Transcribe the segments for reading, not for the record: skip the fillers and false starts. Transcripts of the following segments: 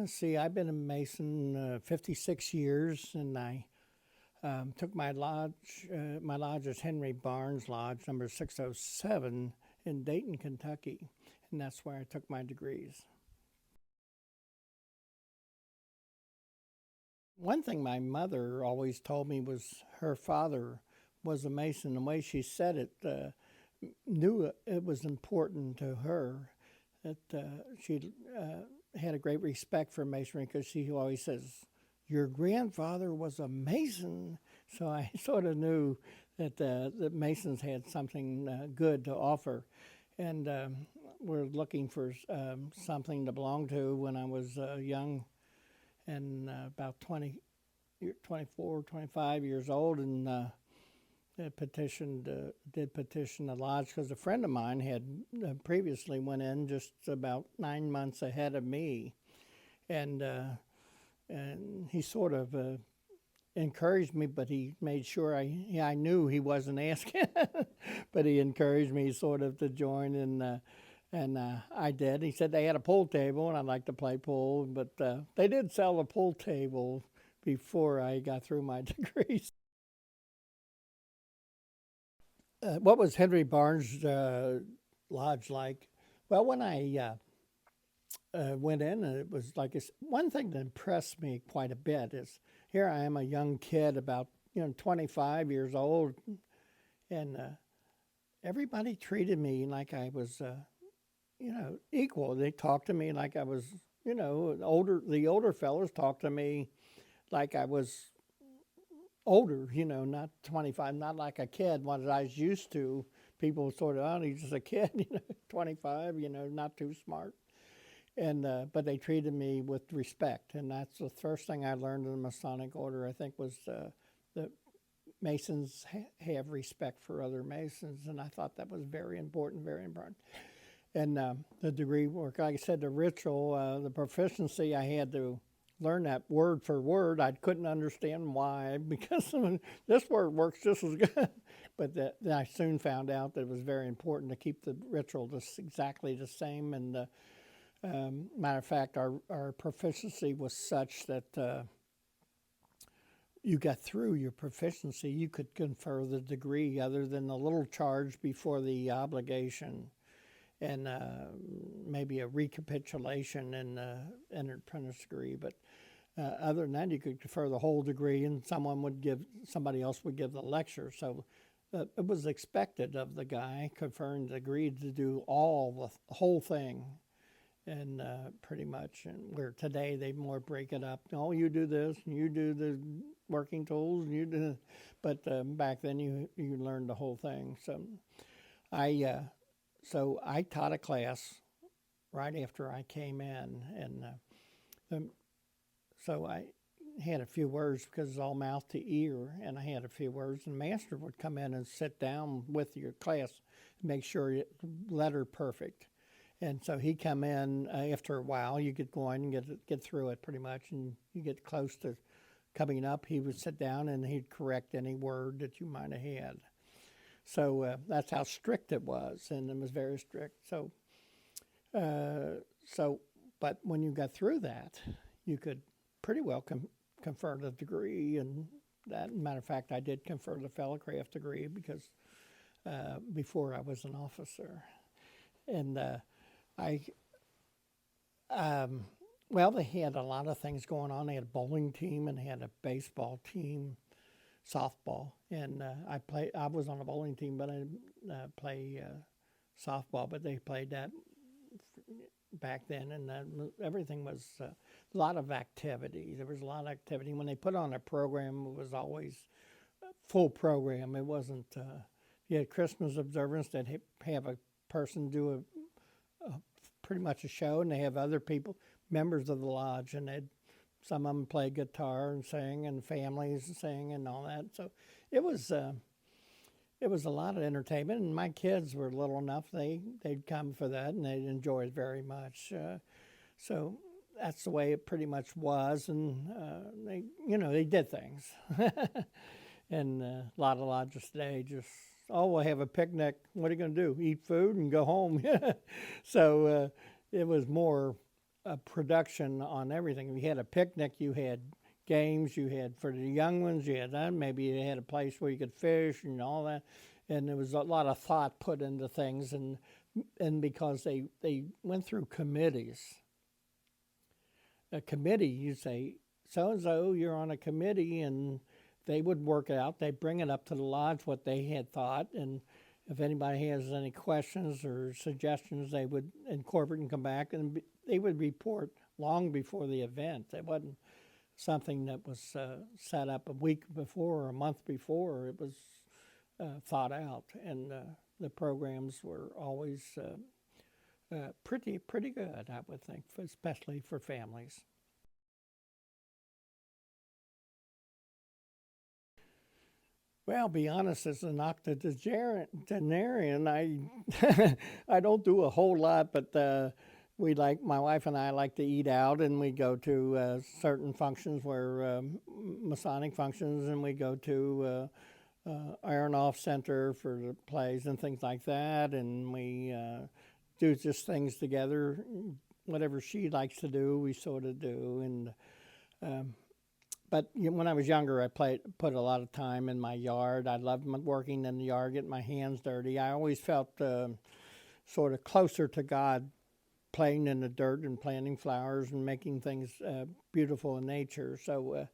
See, I've been a Mason 56 years, and I took my lodge. My lodge is Henry Barnes Lodge, number 607 in Dayton, Kentucky, and that's where I took my degrees. One thing my mother always told me was her father was a Mason. The way she said it, knew it was important to her that she had a great respect for Masonry because she always says, "Your grandfather was a Mason." So I sort of knew that the Masons had something good to offer. And we're looking for something to belong to when I was young and about 24, 25 years old, and did petition the lodge because a friend of mine had previously went in just about 9 months ahead of me, and he sort of encouraged me, but he made sure I knew he wasn't asking, but he encouraged me sort of to join, and I did. He said they had a pool table, and I'd like to play pool, but they did sell a pool table before I got through my degrees. What was Henry Barnes Lodge like? Well, when I went in, it was like one thing that impressed me quite a bit is here I am, a young kid, about 25 years old, and everybody treated me like I was equal. They talked to me like I was older. The older fellows talked to me like I was older, not 25, not like a kid, what I was used to. People sort of, oh, he's just a kid, 25, not too smart. And but they treated me with respect, and that's the first thing I learned in the Masonic Order, I think, was that Masons have respect for other Masons, and I thought that was very important, very important. And the degree work, like I said, the ritual, the proficiency, I had to learn that word for word. I couldn't understand why, because this word works just as good. But then I soon found out that it was very important to keep the ritual just exactly the same. And matter of fact, our proficiency was such that you got through your proficiency, you could confer the degree other than the little charge before the obligation, and maybe a recapitulation and an apprentice degree. But other than that, you could confer the whole degree, and somebody else would give the lecture. So it was expected of the guy conferring the degree to do the whole thing, and pretty much. And where today they more break it up. Oh, you do this, and you do the working tools, and you do. But back then, you learned the whole thing. So I taught a class right after I came in, and so I had a few words because it's all mouth to ear, and I had a few words, and the master would come in and sit down with your class, make sure you letter perfect. And so he'd come in after a while, you get going and get through it pretty much, and you get close to coming up, he would sit down and he'd correct any word that you might have had. So that's how strict it was, and it was very strict. But when you got through that, you could pretty well confer the degree, and that, matter of fact, I did confer the fellowcraft degree because before I was an officer, and well, they had a lot of things going on. They had a bowling team and they had a baseball team, softball, and I was on a bowling team, but I didn't play softball. But they played that back then, and everything was a lot of activity. There was a lot of activity. When they put on a program, it was always a full program. It wasn't. You had Christmas observance that have a person do pretty much a show, and they have other people, members of the lodge, and some of them play guitar and sing, and families sing and all that. So it was a lot of entertainment, and my kids were little enough, they'd come for that, and they'd enjoy it very much. So that's the way it pretty much was, and they did things. And a lot of lodges today just, oh, we'll have a picnic. What are you going to do? Eat food and go home. So it was more a production on everything. You had a picnic, you had games, you had for the young ones, you had that. Maybe you had a place where you could fish and all that. And there was a lot of thought put into things, and because they went through committees. A committee, you say, so and so, you're on a committee, and they would work it out. They bring it up to the lodge what they had thought, and if anybody has any questions or suggestions, they would incorporate and come back, and they would report long before the event. It wasn't something that was set up a week before or a month before. It was thought out, and the programs were always pretty good, I would think, especially for families. Well, be honest, as an octogenarian, I don't do a whole lot, but we like, my wife and I like to eat out, and we go to certain functions where Masonic functions, and we go to Aronoff Center for the plays and things like that, and we do just things together. Whatever she likes to do, we sort of do, and. But when I was younger, I put a lot of time in my yard. I loved working in the yard, getting my hands dirty. I always felt sort of closer to God, playing in the dirt and planting flowers and making things beautiful in nature. So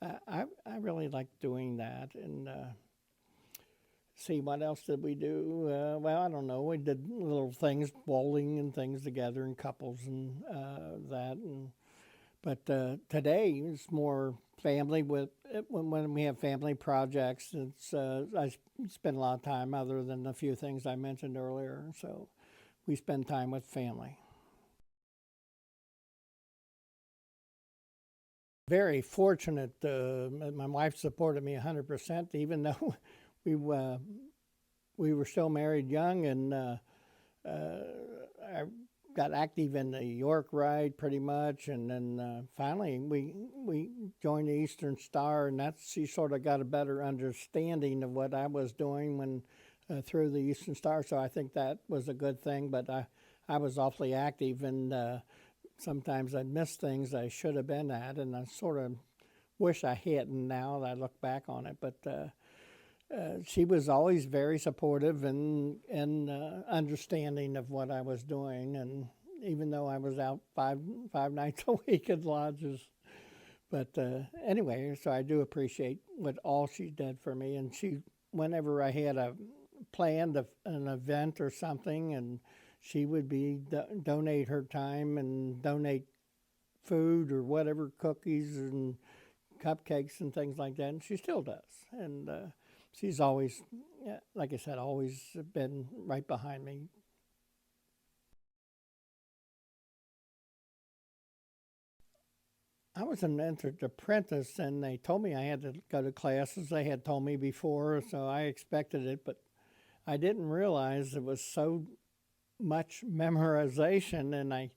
I really liked doing that. And see, what else did we do? Well, I don't know. We did little things, bowling and things together in couples and that. But today it's more family. When we have family projects, I spend a lot of time other than a few things I mentioned earlier. So we spend time with family. Very fortunate. My wife supported me 100%, even though we were still married young, and I got active in the York Rite pretty much, and then finally we joined the Eastern Star, and she sort of got a better understanding of what I was doing when through the Eastern Star. So I think that was a good thing. But I was awfully active, and sometimes I'd miss things I should have been at, and I sort of wish I hadn't now that I look back on it. But she was always very supportive and understanding of what I was doing, and even though I was out five nights a week at lodges. But anyway, so I do appreciate what all she did for me. And she, whenever I had planned an event or something, and she would donate her time and donate food or whatever, cookies and cupcakes and things like that, and she still does. And she's always, like I said, always been right behind me. I was an entered apprentice, and they told me I had to go to classes. They had told me before, so I expected it, but I didn't realize it was so much memorization, and I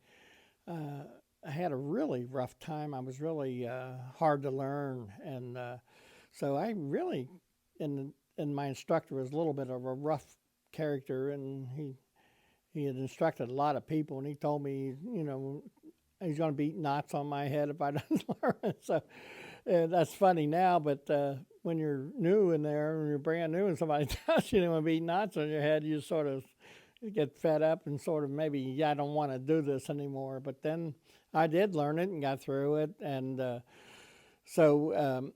had a really rough time. I was really hard to learn, and so I really, and my instructor was a little bit of a rough character, and he had instructed a lot of people, and he told me, he's going to beat knots on my head if I don't learn. So that's funny now, but when you're new in there, when you're brand new, and somebody tells you to beat knots on your head, you sort of get fed up and sort of maybe, I don't want to do this anymore. But then I did learn it and got through it, and so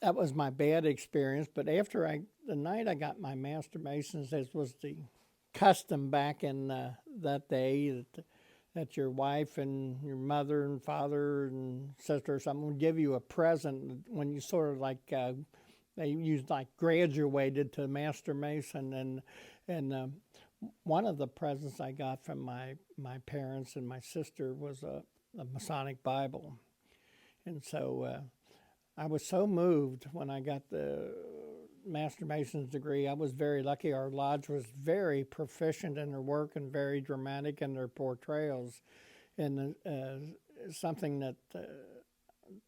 that was my bad experience. But after the night I got my Master Masons, as was the custom back in that day, that your wife and your mother and father and sister or something would give you a present when you sort of like, they used like graduated to Master Mason. And one of the presents I got from my parents and my sister was a Masonic Bible. And so I was so moved when I got the Master Mason's degree. I was very lucky. Our lodge was very proficient in their work and very dramatic in their portrayals, and something that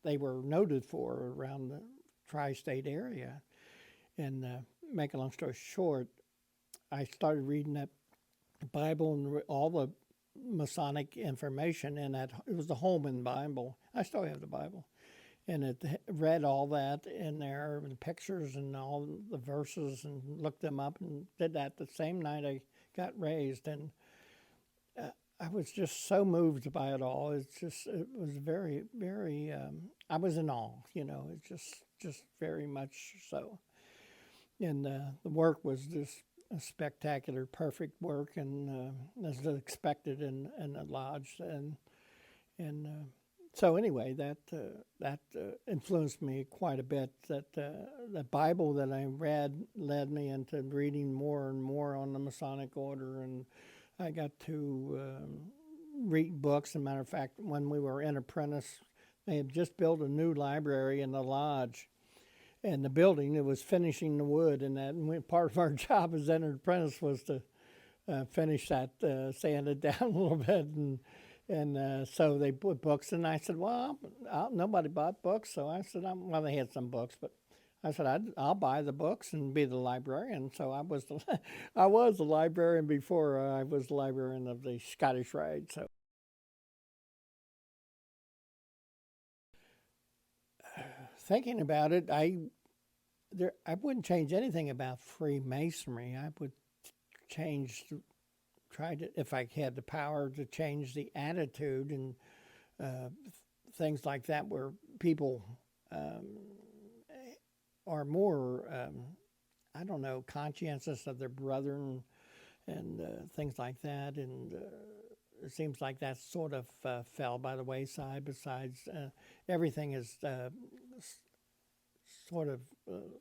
they were noted for around the tri-state area. And make a long story short, I started reading that Bible, and all the Masonic information in that. It was the Holman Bible. I still have the Bible, and it read all that in there, and pictures and all the verses, and looked them up, and did that the same night I got raised. And I was just so moved by it all. It was very, very. I was in awe. It's just very much so. And the work was just a spectacular, perfect work, and as expected in the lodge. And so anyway, that influenced me quite a bit. That the Bible that I read led me into reading more and more on the Masonic order, and I got to read books. As a matter of fact, when we were in apprentice, they had just built a new library in the lodge. And the building, it was finishing the wood, and part of our job as entered apprentice was to finish that, sand it down a little bit, and so they put books. And I said, well, nobody bought books, so I said, well, they had some books, but I said I'll buy the books and be the librarian. So I was the librarian before I was the librarian of the Scottish Rite. So. Thinking about it, I wouldn't change anything about Freemasonry. I would try to, if I had the power, to change the attitude and things like that, where people are more, I don't know, conscientious of their brethren and things like that. And it seems like that sort of fell by the wayside. Besides, everything is sort of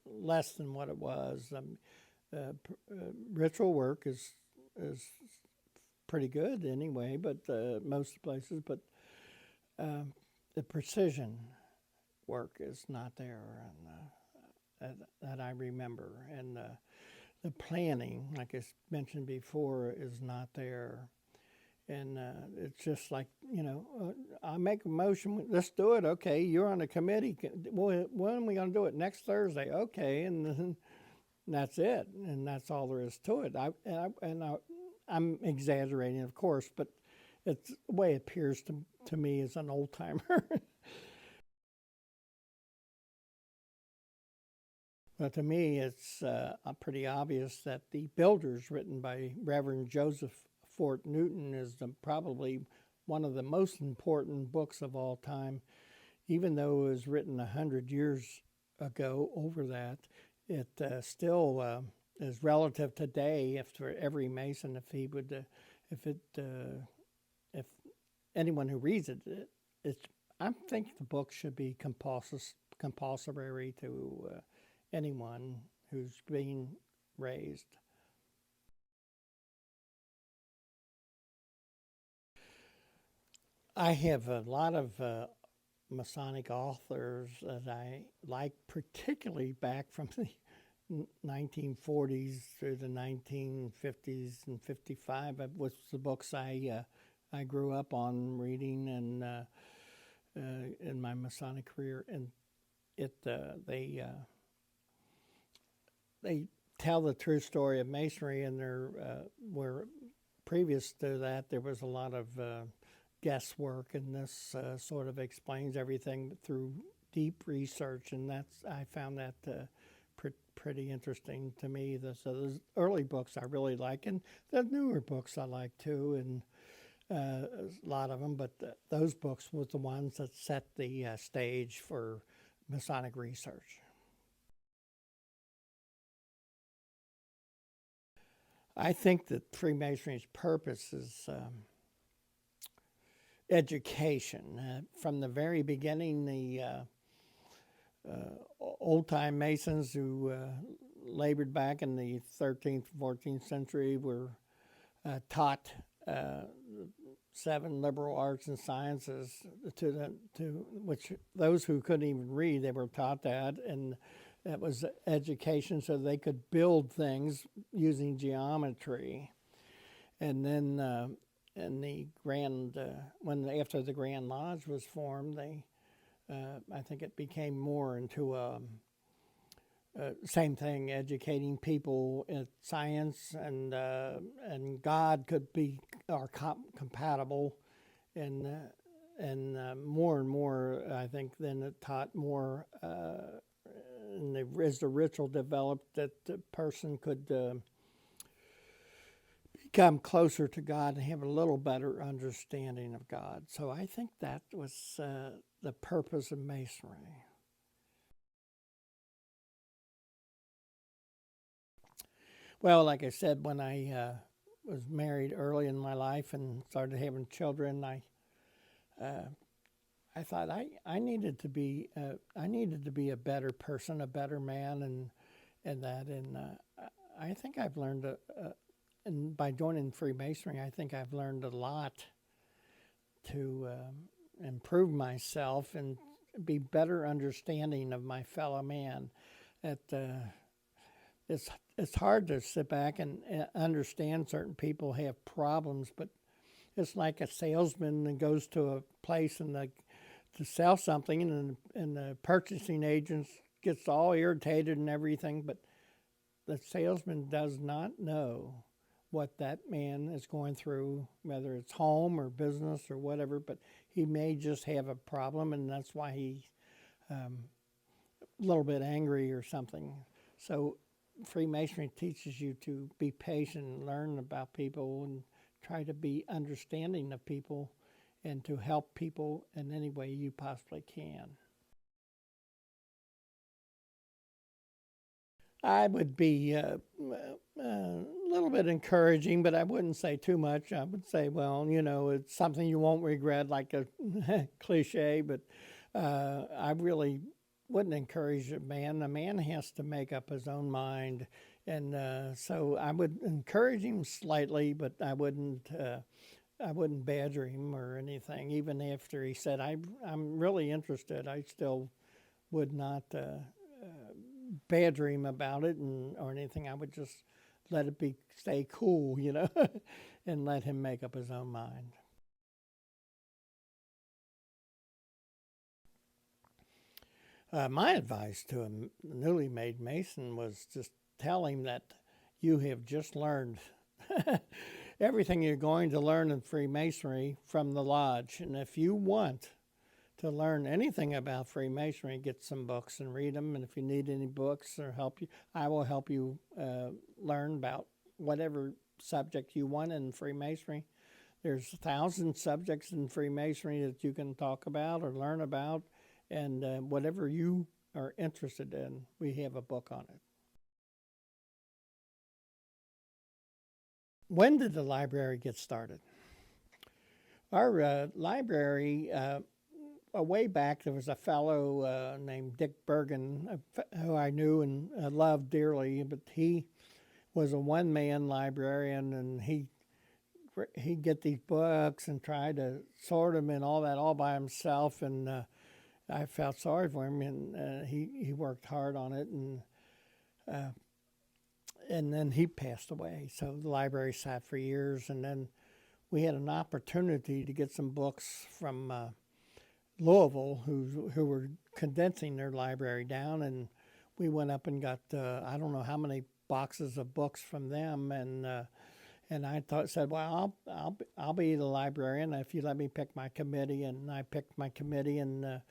less than what it was. Ritual work is pretty good anyway, but most places. But the precision work is not there, and that I remember. And the planning, like I mentioned before, is not there. And it's just like, I make a motion, let's do it. Okay, you're on the committee. Well, when are we going to do it? Next Thursday. Okay, and then that's it. And that's all there is to it. I'm exaggerating, of course, but it's the way it appears to me as an old-timer. But to me, it's pretty obvious that The Builders, written by Reverend Joseph Fort Newton, is probably one of the most important books of all time. Even though it was written 100 years ago, over that, it still is relative today. If for every Mason, if anyone who reads it, I think the book should be compulsory to anyone who's being raised. I have a lot of Masonic authors that I like, particularly back from the 1940s through the 1950s and 55. It was the books I grew up on reading and in my Masonic career, and they tell the true story of Masonry, and where previous to that there was a lot of guesswork, and this sort of explains everything through deep research, and I found that pretty interesting to me. So those early books I really like, and the newer books I like too, and a lot of them, but those books were the ones that set the stage for Masonic research. I think that Freemasonry's purpose is education. From the very beginning, the old-time Masons who labored back in the 13th, 14th century were taught 7 liberal arts and sciences to which those who couldn't even read, they were taught that, and that was education so they could build things using geometry. And then after the Grand Lodge was formed, I think it became more into same thing, educating people in science, and God could be are compatible, and more and more, I think, then it taught more, and as the ritual developed, that the person could come closer to God and have a little better understanding of God. So I think that was the purpose of Masonry. Well, like I said, when I was married early in my life and started having children, I thought I needed to be a better person, a better man, and I think I've learned and by joining Freemasonry, I think I've learned a lot to improve myself and be better understanding of my fellow man. That it's hard to sit back and understand certain people have problems, but it's like a salesman that goes to a place and to sell something, and the purchasing agent gets all irritated and everything, but the salesman does not know what that man is going through, whether it's home or business or whatever, but he may just have a problem, and that's why he's a little bit angry or something. So Freemasonry teaches you to be patient and learn about people and try to be understanding of people and to help people in any way you possibly can. I would be a little bit encouraging, but I wouldn't say too much. I would say, well, it's something you won't regret, like a cliche, but I really wouldn't encourage a man. A man has to make up his own mind, and so I would encourage him slightly, but I wouldn't badger him or anything. Even after he said, I'm really interested, I still would not badger him about it or anything. I would just let it stay cool, and let him make up his own mind. My advice to a newly made Mason was just tell him that you have just learned everything you're going to learn in Freemasonry from the lodge. And if you want to learn anything about Freemasonry, get some books and read them. And if you need any books or help you, I will help you learn about whatever subject you want in Freemasonry. There's 1,000 subjects in Freemasonry that you can talk about or learn about. And whatever you are interested in, we have a book on it. When did the library get started? Our library, way back, there was a fellow named Dick Bergen, who I knew and loved dearly, but he was a one-man librarian, and he'd get these books and try to sort them and all that all by himself, and I felt sorry for him, and he worked hard on it, and then he passed away. So the library sat for years, and then we had an opportunity to get some books from Louisville, who were condensing their library down, and we went up and got I don't know how many boxes of books from them, and I said, well, I'll be the librarian if you let me pick my committee, and I picked my committee, and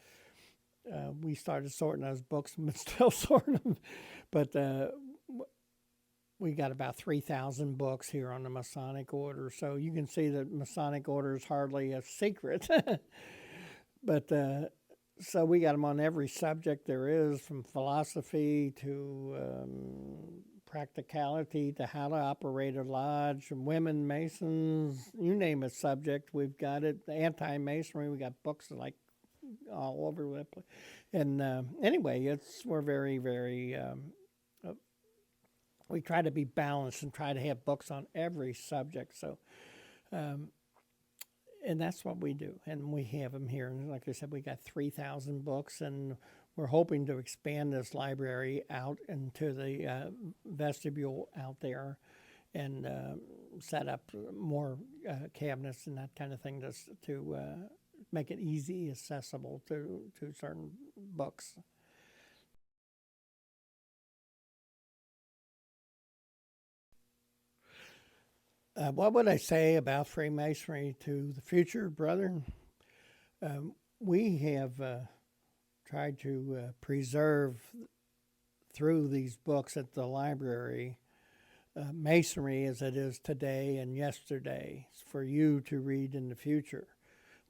we started sorting those books and still sorting them, but we got about 3,000 books here on the Masonic Order, so you can see that Masonic Order is hardly a secret. But so we got them on every subject there is, from philosophy to practicality to how to operate a lodge, women Masons, you name a subject, we've got it. Anti-Masonry, we got books like all over the place. And anyway, we're very, very, we try to be balanced and try to have books on every subject. So, and that's what we do. And we have them here. And like I said, we got 3,000 books, and we're hoping to expand this library out into the vestibule out there and set up more cabinets and that kind of thing to make it easy, accessible to certain books. What would I say about Freemasonry to the future, brethren? We have tried to preserve through these books at the library Masonry as it is today and yesterday for you to read in the future.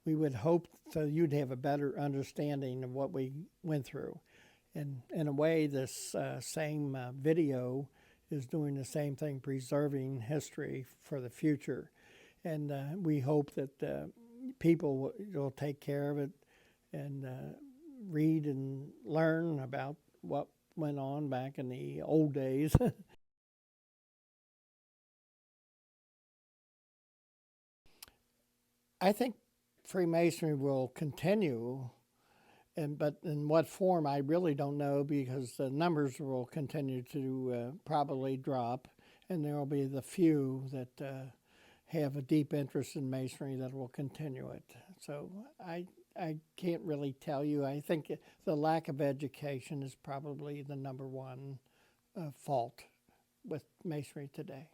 We would hope so you'd have a better understanding of what we went through. And in a way, this same video is doing the same thing, preserving history for the future. And we hope that people will take care of it and read and learn about what went on back in the old days. I think Freemasonry will continue, but in what form I really don't know, because the numbers will continue to probably drop, and there will be the few that have a deep interest in Masonry that will continue it. So I can't really tell you. I think the lack of education is probably the number one fault with Masonry today.